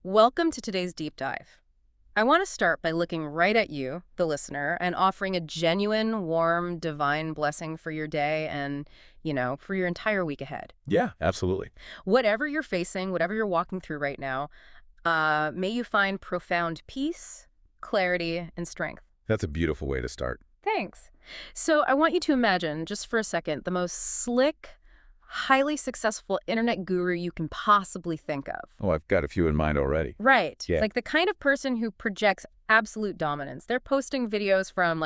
Welcome to today's deep dive. I want to start by looking right at you, the listener, and offering a genuine, warm, divine blessing for your day and, for your entire week ahead. Yeah, absolutely. Whatever you're facing, whatever you're walking through right now, may you find profound peace, clarity, and strength. That's a beautiful way to start. Thanks. So I want you to imagine, just for a second, the most slick, highly successful internet guru you can possibly think of. Oh, I've got a few in mind already. Right. Yeah. Like the kind of person who projects absolute dominance. They're posting videos from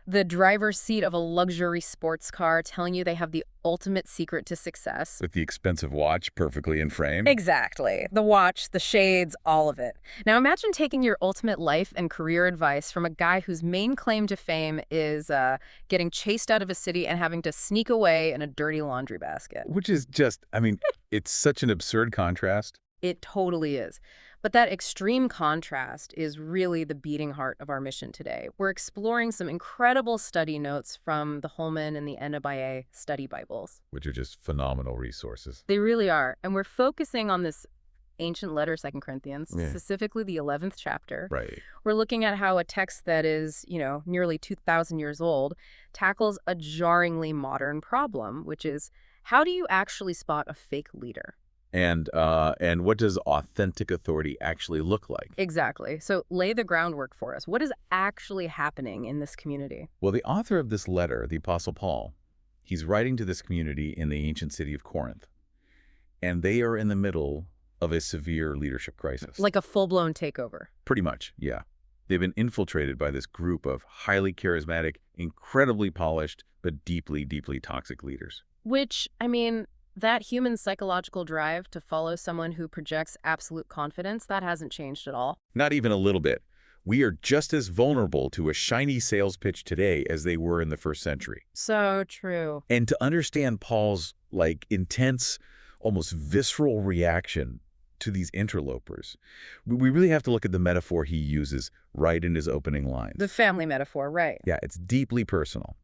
the driver's seat of a luxury sports car telling you they have the ultimate secret to success. With the expensive watch perfectly in frame. Exactly. The watch, the shades, all of it. Now imagine taking your ultimate life and career advice from a guy whose main claim to fame is getting chased out of a city and having to sneak away in a dirty laundry basket. Which is just, it's such an absurd contrast. It totally is. But that extreme contrast is really the beating heart of our mission today. We're exploring some incredible study notes from the Holman and the NIA study Bibles. Which are just phenomenal resources. They really are. And we're focusing on this ancient letter, 2 Corinthians, Yeah. specifically the 11th chapter. Right. We're looking at how a text that is, nearly 2,000 years old tackles a jarringly modern problem, which is how do you actually spot a fake leader? And what does authentic authority actually look like? Exactly. So lay the groundwork for us. What is actually happening in this community? Well, the author of this letter, the Apostle Paul, he's writing to this community in the ancient city of Corinth. And they are in the middle of a severe leadership crisis. Like a full-blown takeover. Pretty much, yeah. They've been infiltrated by this group of highly charismatic, incredibly polished, but deeply, deeply toxic leaders. Which, that human psychological drive to follow someone who projects absolute confidence, that hasn't changed at all. Not even a little bit. We are just as vulnerable to a shiny sales pitch today as they were in the first century. So true. And to understand Paul's, intense, almost visceral reaction to these interlopers, we really have to look at the metaphor he uses right in his opening lines. The family metaphor, right. Yeah, it's deeply personal.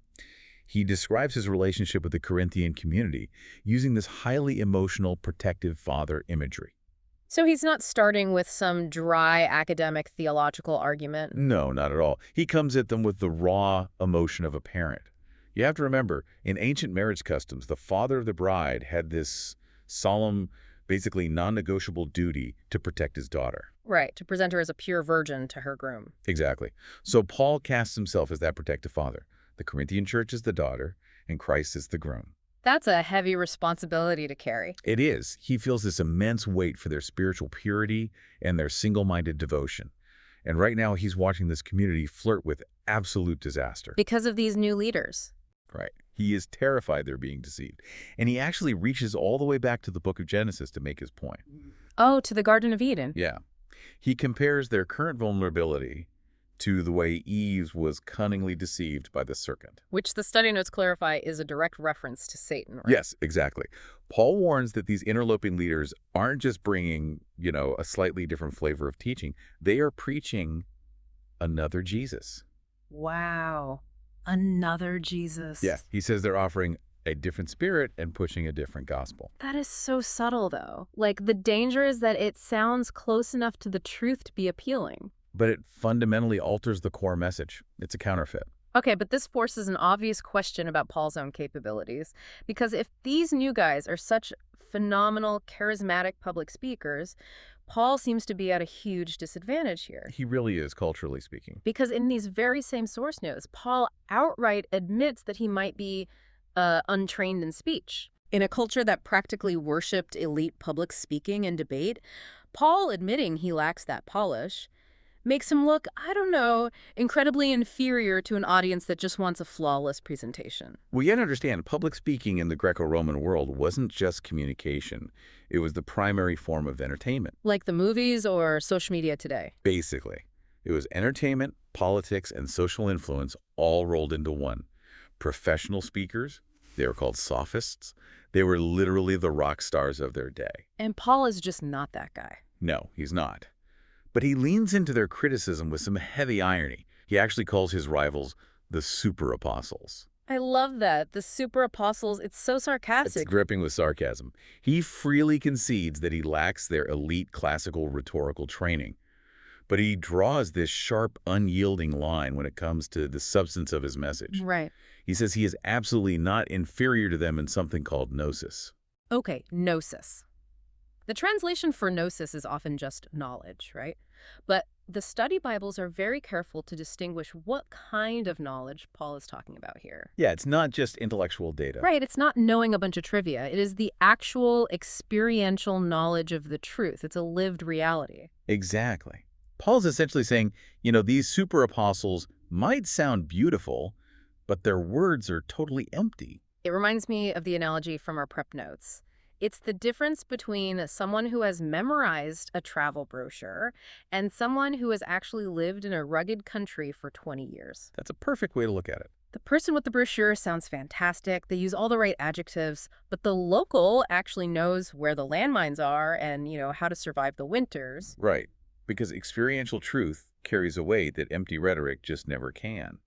He describes his relationship with the Corinthian community using this highly emotional, protective father imagery. So he's not starting with some dry academic theological argument. No, not at all. He comes at them with the raw emotion of a parent. You have to remember, in ancient marriage customs, the father of the bride had this solemn, basically non-negotiable duty to protect his daughter. Right, to present her as a pure virgin to her groom. Exactly. So Paul casts himself as that protective father. The Corinthian church is the daughter, and Christ is the groom. That's a heavy responsibility to carry. It is. He feels this immense weight for their spiritual purity and their single-minded devotion. And right now, he's watching this community flirt with absolute disaster. Because of these new leaders. Right. He is terrified they're being deceived. And he actually reaches all the way back to the book of Genesis to make his point. Oh, to the Garden of Eden. Yeah. He compares their current vulnerability to the way Eve was cunningly deceived by the serpent. Which the study notes clarify is a direct reference to Satan, right? Yes, exactly. Paul warns that these interloping leaders aren't just bringing, a slightly different flavor of teaching. They are preaching another Jesus. Wow. Another Jesus. Yeah, he says they're offering a different spirit and pushing a different gospel. That is so subtle, though. The danger is that it sounds close enough to the truth to be appealing. But it fundamentally alters the core message. It's a counterfeit. Okay, but this forces an obvious question about Paul's own capabilities. Because if these new guys are such phenomenal, charismatic public speakers, Paul seems to be at a huge disadvantage here. He really is, culturally speaking. Because in these very same source notes, Paul outright admits that he might be untrained in speech. In a culture that practically worshipped elite public speaking and debate, Paul admitting he lacks that polish makes him look, incredibly inferior to an audience that just wants a flawless presentation. Well, you have to understand, public speaking in the Greco-Roman world wasn't just communication. It was the primary form of entertainment. Like the movies or social media today. Basically. It was entertainment, politics, and social influence all rolled into one. Professional speakers, they were called sophists. They were literally the rock stars of their day. And Paul is just not that guy. No, he's not. But he leans into their criticism with some heavy irony. He actually calls his rivals the super apostles. I love that. The super apostles, it's so It's sarcastic. dripping with sarcasm. He freely concedes that he lacks their elite classical rhetorical training, but he draws this sharp, unyielding line when it comes to the substance of his message. Right. He says he is absolutely not inferior to them in something called gnosis. Okay, gnosis. The translation for gnosis is often just knowledge, right? But the study Bibles are very careful to distinguish what kind of knowledge Paul is talking about here. Yeah, it's not just intellectual data. Right, it's not knowing a bunch of trivia. It is the actual experiential knowledge of the truth. It's a lived reality. Exactly. Paul's essentially saying, these super apostles might sound beautiful, but their words are totally empty. It reminds me of the analogy from our prep notes. It's the difference between someone who has memorized a travel brochure and someone who has actually lived in a rugged country for 20 years. That's a perfect way to look at it. The person with the brochure sounds fantastic. They use all the right adjectives, but the local actually knows where the landmines are and, how to survive the winters. Right. Because experiential truth carries a weight that empty rhetoric just never can.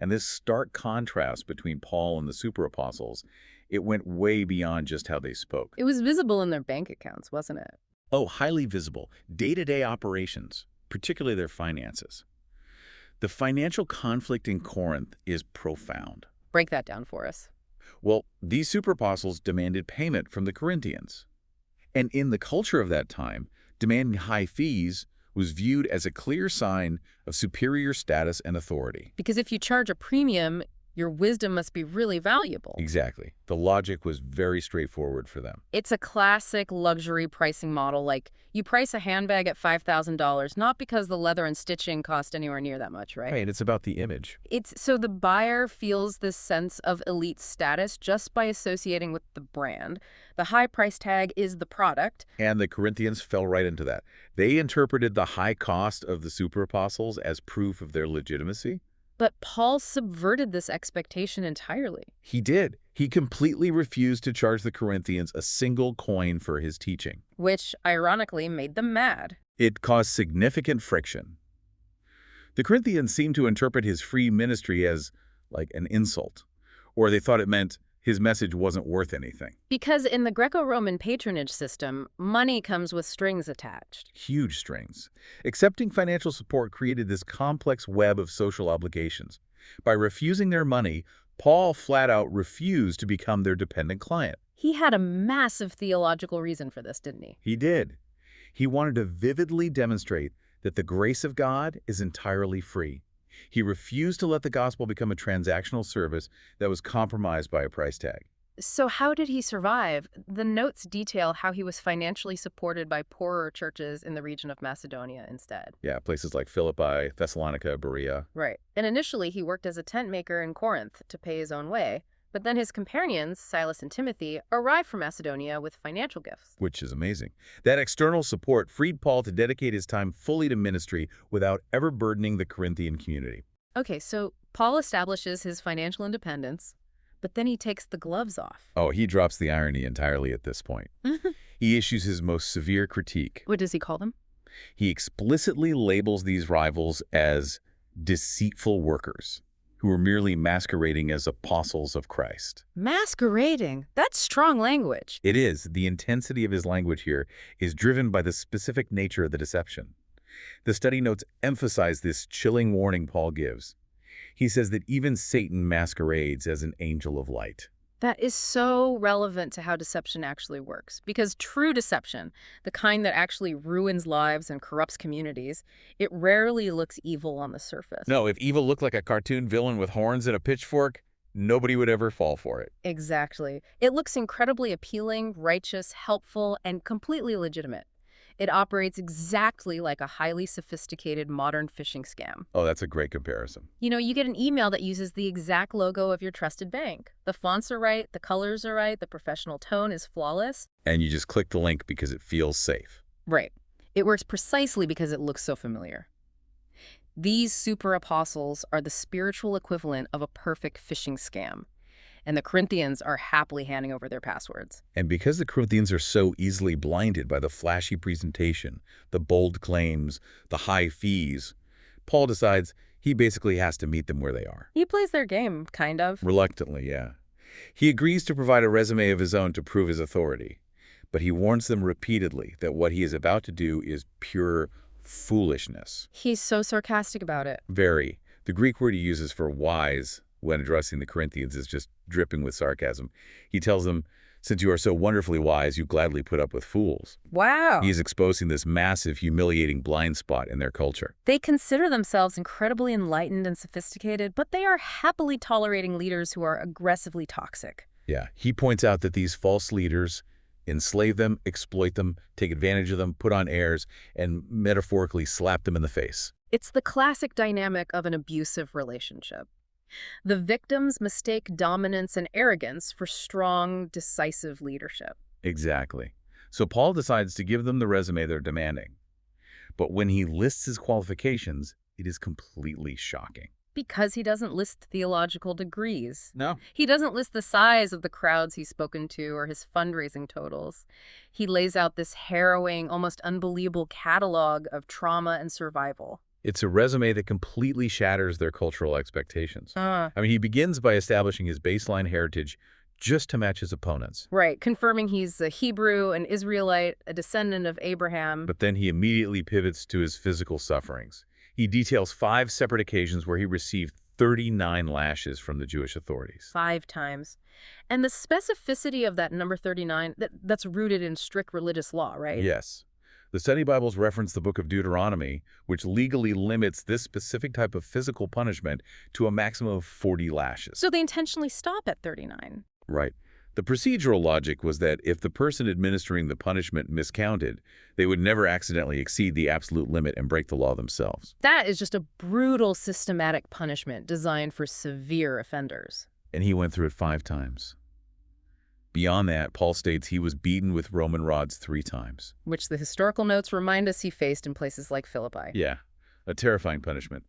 And this stark contrast between Paul and the super apostles, it went way beyond just how they spoke. It was visible in their bank accounts, wasn't it? Oh, highly visible. Day-to-day operations, particularly their finances. The financial conflict in Corinth is profound. Break that down for us. Well, these super apostles demanded payment from the Corinthians. And in the culture of that time, demanding high fees was viewed as a clear sign of superior status and authority. Because if you charge a premium, your wisdom must be really valuable. Exactly. The logic was very straightforward for them. It's a classic luxury pricing model, like you price a handbag at $5,000, not because the leather and stitching cost anywhere near that much, right? Right, it's about the image. It's so the buyer feels this sense of elite status just by associating with the brand. The high price tag is the product. And the Corinthians fell right into that. They interpreted the high cost of the super apostles as proof of their legitimacy. But Paul subverted this expectation entirely. He did. He completely refused to charge the Corinthians a single coin for his teaching. Which, ironically, made them mad. It caused significant friction. The Corinthians seemed to interpret his free ministry as, like, an insult, or they thought it meant his message wasn't worth anything. Because in the Greco-Roman patronage system, money comes with strings attached. Huge strings. Accepting financial support created this complex web of social obligations. By refusing their money, Paul flat out refused to become their dependent client. He had a massive theological reason for this, didn't he? He did. He wanted to vividly demonstrate that the grace of God is entirely free. He refused to let the gospel become a transactional service that was compromised by a price tag. So how did he survive? The notes detail how he was financially supported by poorer churches in the region of Macedonia instead. Yeah, places like Philippi, Thessalonica, Berea. Right. And initially he worked as a tent maker in Corinth to pay his own way. But then his companions, Silas and Timothy, arrived from Macedonia with financial gifts. Which is amazing. That external support freed Paul to dedicate his time fully to ministry without ever burdening the Corinthian community. Okay, so Paul establishes his financial independence, but then he takes the gloves off. Oh, he drops the irony entirely at this point. He issues his most severe critique. What does he call them? He explicitly labels these rivals as deceitful workers who were merely masquerading as apostles of Christ. Masquerading? That's strong language. It is. The intensity of his language here is driven by the specific nature of the deception. The study notes emphasize this chilling warning Paul gives. He says that even Satan masquerades as an angel of light. That is so relevant to how deception actually works. Because true deception, the kind that actually ruins lives and corrupts communities, it rarely looks evil on the surface. No, if evil looked like a cartoon villain with horns and a pitchfork, nobody would ever fall for it. Exactly. It looks incredibly appealing, righteous, helpful, and completely legitimate. It operates exactly like a highly sophisticated modern phishing scam. Oh, that's a great comparison. You get an email that uses the exact logo of your trusted bank. The fonts are right, the colors are right, the professional tone is flawless. And you just click the link because it feels safe. Right. It works precisely because it looks so familiar. These super apostles are the spiritual equivalent of a perfect phishing scam. And the Corinthians are happily handing over their passwords. And because the Corinthians are so easily blinded by the flashy presentation, the bold claims, the high fees, Paul decides he He basically has to meet them where they are. He plays their game, kind of. Reluctantly, yeah. He agrees to provide a resume of his own to prove his authority, but he warns them repeatedly that what he is about to do is pure foolishness. He's so sarcastic about it. Very. The Greek word he uses for wise when addressing the Corinthians is just dripping with sarcasm. He tells them, since you are so wonderfully wise, you gladly put up with fools. Wow. He is exposing this massive, humiliating blind spot in their culture. They consider themselves incredibly enlightened and sophisticated, but they are happily tolerating leaders who are aggressively toxic. Yeah, he points out that these false leaders enslave them, exploit them, take advantage of them, put on airs, and metaphorically slap them in the face. It's the classic dynamic of an abusive relationship. The victims mistake dominance and arrogance for strong, decisive leadership. Exactly. So Paul decides to give them the resume they're demanding. But when he lists his qualifications, it is completely shocking. Because he doesn't list theological degrees. No. He doesn't list the size of the crowds he's spoken to or his fundraising totals. He lays out this harrowing, almost unbelievable catalog of trauma and survival. It's a resume that completely shatters their cultural expectations. He begins by establishing his baseline heritage just to match his opponents. Right, confirming he's a Hebrew, an Israelite, a descendant of Abraham. But then he immediately pivots to his physical sufferings. He details 5 separate occasions where he received 39 lashes from the Jewish authorities. 5 times. And the specificity of that number 39, that's rooted in strict religious law, right? Yes. The study Bibles reference the book of Deuteronomy, which legally limits this specific type of physical punishment to a maximum of 40 lashes. So they intentionally stop at 39. Right. The procedural logic was that if the person administering the punishment miscounted, they would never accidentally exceed the absolute limit and break the law themselves. That is just a brutal systematic punishment designed for severe offenders. And he went through it 5 times. Beyond that, Paul states he was beaten with Roman rods 3 times. Which the historical notes remind us he faced in places like Philippi. Yeah, a terrifying punishment.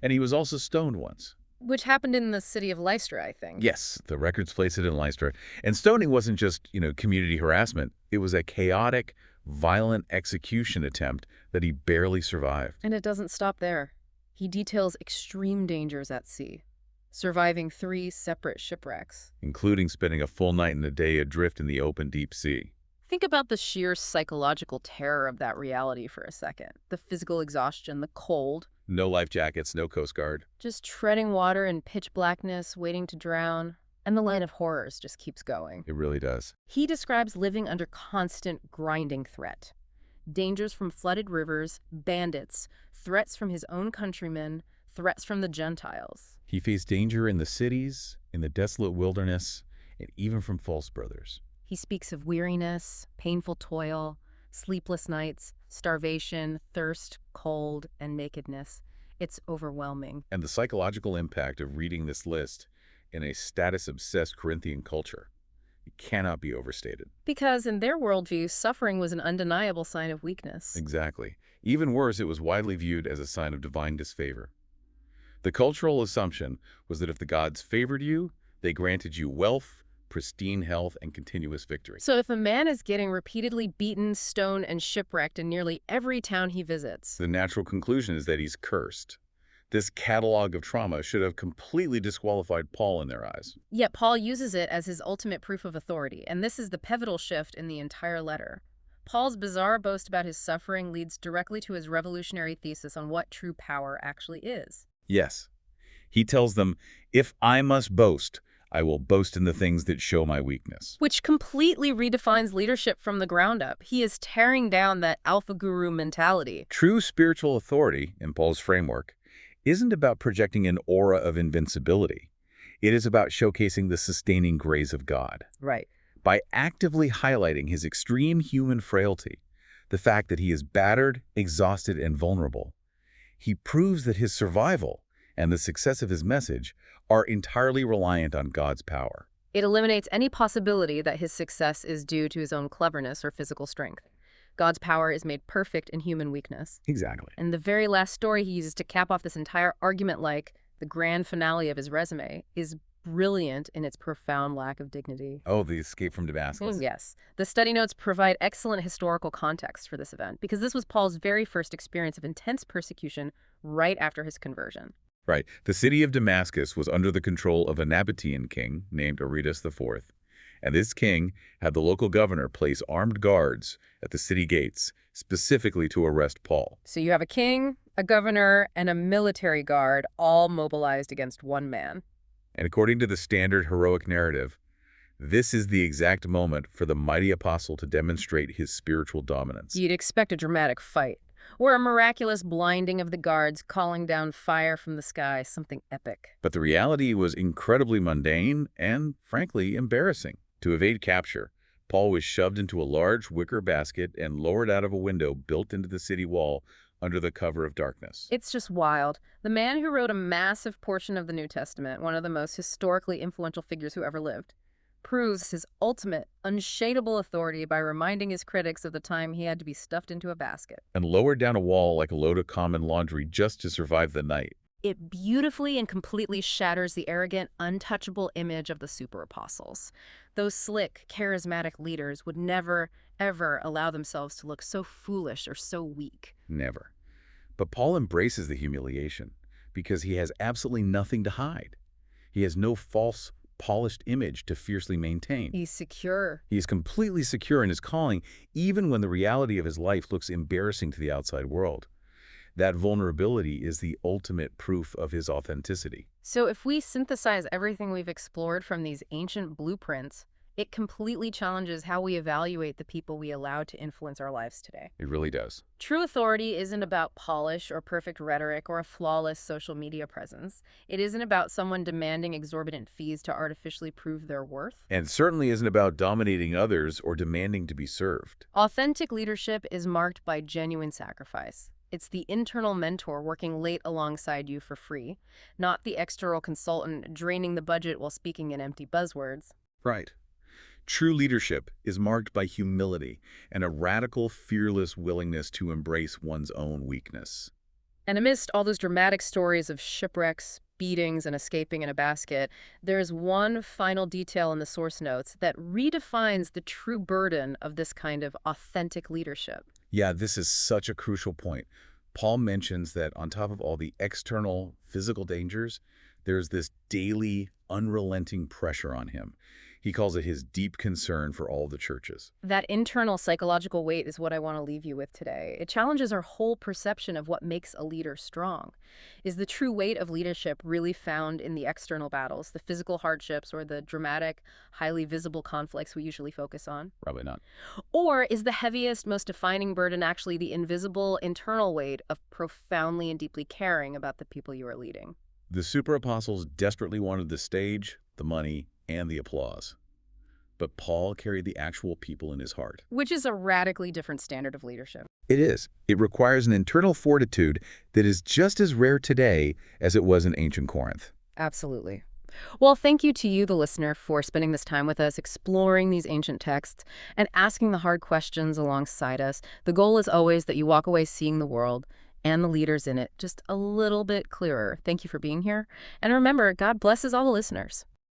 And he was also stoned once. Which happened in the city of Lystra, I think. Yes, the records place it in Lystra. And stoning wasn't just, community harassment. It was a chaotic, violent execution attempt that he barely survived. And it doesn't stop there. He details extreme dangers at sea, surviving 3 separate shipwrecks. Including spending a full night and a day adrift in the open deep sea. Think about the sheer psychological terror of that reality for a second. The physical exhaustion, the cold. No life jackets, no Coast Guard. Just treading water in pitch blackness, waiting to drown. And the line of horrors just keeps going. It really does. He describes living under constant grinding threat. Dangers from flooded rivers, bandits, threats from his own countrymen, threats from the Gentiles. He faced danger in the cities, in the desolate wilderness, and even from false brothers. He speaks of weariness, painful toil, sleepless nights, starvation, thirst, cold, and nakedness. It's overwhelming. And the psychological impact of reading this list in a status-obsessed Corinthian culture, it cannot be overstated. Because in their worldview, suffering was an undeniable sign of weakness. Exactly. Even worse, it was widely viewed as a sign of divine disfavor. The cultural assumption was that if the gods favored you, they granted you wealth, pristine health, and continuous victory. So if a man is getting repeatedly beaten, stoned, and shipwrecked in nearly every town he visits, the natural conclusion is that he's cursed. This catalog of trauma should have completely disqualified Paul in their eyes. Yet Paul uses it as his ultimate proof of authority, and this is the pivotal shift in the entire letter. Paul's bizarre boast about his suffering leads directly to his revolutionary thesis on what true power actually is. Yes. He tells them, if I must boast, I will boast in the things that show my weakness. Which completely redefines leadership from the ground up. He is tearing down that alpha guru mentality. True spiritual authority, in Paul's framework, isn't about projecting an aura of invincibility. It is about showcasing the sustaining grace of God. Right. By actively highlighting his extreme human frailty, the fact that he is battered, exhausted, and vulnerable, he proves that his survival and the success of his message are entirely reliant on God's power. It eliminates any possibility that his success is due to his own cleverness or physical strength. God's power is made perfect in human weakness. Exactly. And the very last story he uses to cap off this entire argument, like the grand finale of his resume, is brilliant in its profound lack of dignity. Oh, the escape from Damascus. Yes. The study notes provide excellent historical context for this event, because this was Paul's very first experience of intense persecution right after his conversion. Right. The city of Damascus was under the control of a Nabatean king named Aretas IV, and this king had the local governor place armed guards at the city gates, specifically to arrest Paul. So you have a king, a governor, and a military guard all mobilized against one man. And according to the standard heroic narrative, this is the exact moment for the mighty apostle to demonstrate his spiritual dominance. You'd expect a dramatic fight, or a miraculous blinding of the guards calling down fire from the sky, something epic. But the reality was incredibly mundane and, frankly, embarrassing. To evade capture, Paul was shoved into a large wicker basket and lowered out of a window built into the city wall under the cover of darkness. It's just wild. The man who wrote a massive portion of the New Testament, one of the most historically influential figures who ever lived, proves his ultimate, unshakable authority by reminding his critics of the time he had to be stuffed into a basket. And lowered down a wall like a load of common laundry just to survive the night. It beautifully and completely shatters the arrogant, untouchable image of the super apostles. Those slick, charismatic leaders would never, ever allow themselves to look so foolish or so weak. Never. But Paul embraces the humiliation because he has absolutely nothing to hide. He has no false, polished image to fiercely maintain. He's secure. He is completely secure in his calling, even when the reality of his life looks embarrassing to the outside world. That vulnerability is the ultimate proof of his authenticity. So if we synthesize everything we've explored from these ancient blueprints, it completely challenges how we evaluate the people we allow to influence our lives today. It really does. True authority isn't about polish or perfect rhetoric or a flawless social media presence. It isn't about someone demanding exorbitant fees to artificially prove their worth. And certainly isn't about dominating others or demanding to be served. Authentic leadership is marked by genuine sacrifice. It's the internal mentor working late alongside you for free, not the external consultant draining the budget while speaking in empty buzzwords. Right. True leadership is marked by humility and a radical, fearless willingness to embrace one's own weakness. And amidst all those dramatic stories of shipwrecks, beatings, and escaping in a basket, there's one final detail in the source notes that redefines the true burden of this kind of authentic leadership. Yeah, this is such a crucial point. Paul mentions that on top of all the external physical dangers, there's this daily, unrelenting pressure on him. He calls it his deep concern for all the churches. That internal psychological weight is what I want to leave you with today. It challenges our whole perception of what makes a leader strong. Is the true weight of leadership really found in the external battles, the physical hardships, or the dramatic, highly visible conflicts we usually focus on? Probably not. Or is the heaviest, most defining burden actually the invisible, internal weight of profoundly and deeply caring about the people you are leading? The super apostles desperately wanted the stage, the money, and the applause. But Paul carried the actual people in his heart. Which is a radically different standard of leadership. It is. It requires an internal fortitude that is just as rare today as it was in ancient Corinth. Absolutely. Well, thank you to you, the listener, for spending this time with us, exploring these ancient texts, and asking the hard questions alongside us. The goal is always that you walk away seeing the world and the leaders in it just a little bit clearer. Thank you for being here. And remember, God blesses all the listeners.